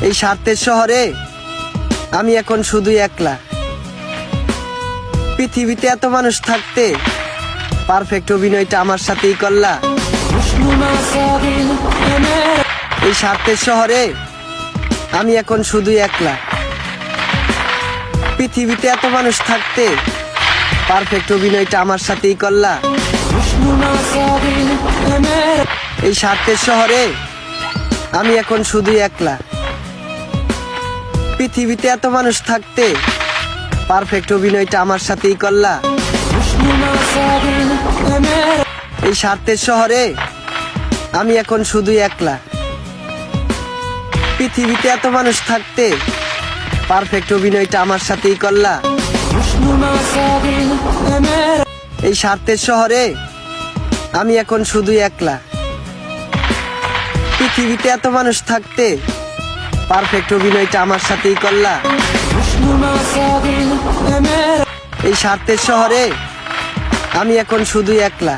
এই স্বার্থের শহরে আমি এখন শুধুই একলা। পৃথিবীতে এত মানুষ থাকতে পারফেক্ট অভিনয়টা আমার সাথেই করলা। এই স্বার্থের শহরে আমি এখন শুধুই একলা। পৃথিবীতে এত মানুষ থাকতে পারফেক্ট অভিনয়টা আমার সাথেই করলা। এই স্বার্থের শহরে আমি এখন শুধুই একলা। পৃথিবীতে এত মানুষ থাকতে পারফেক্ট অভিনয়টা আমার সাথেই করলা। এই স্বার্থের শহরে আমি এখন শুধুই একলা। পৃথিবীতে এত মানুষ থাকতে পারফেক্ট অভিনয়টা আমার সাথেই করলা। এই স্বার্থের শহরে আমি এখন শুধুই একলা। পৃথিবীতে এত মানুষ থাকতে পারফেক্ট অভিনয়টা আমার সাথেই করলা। এই স্বার্থের শহরে আমি এখন শুধুই একলা।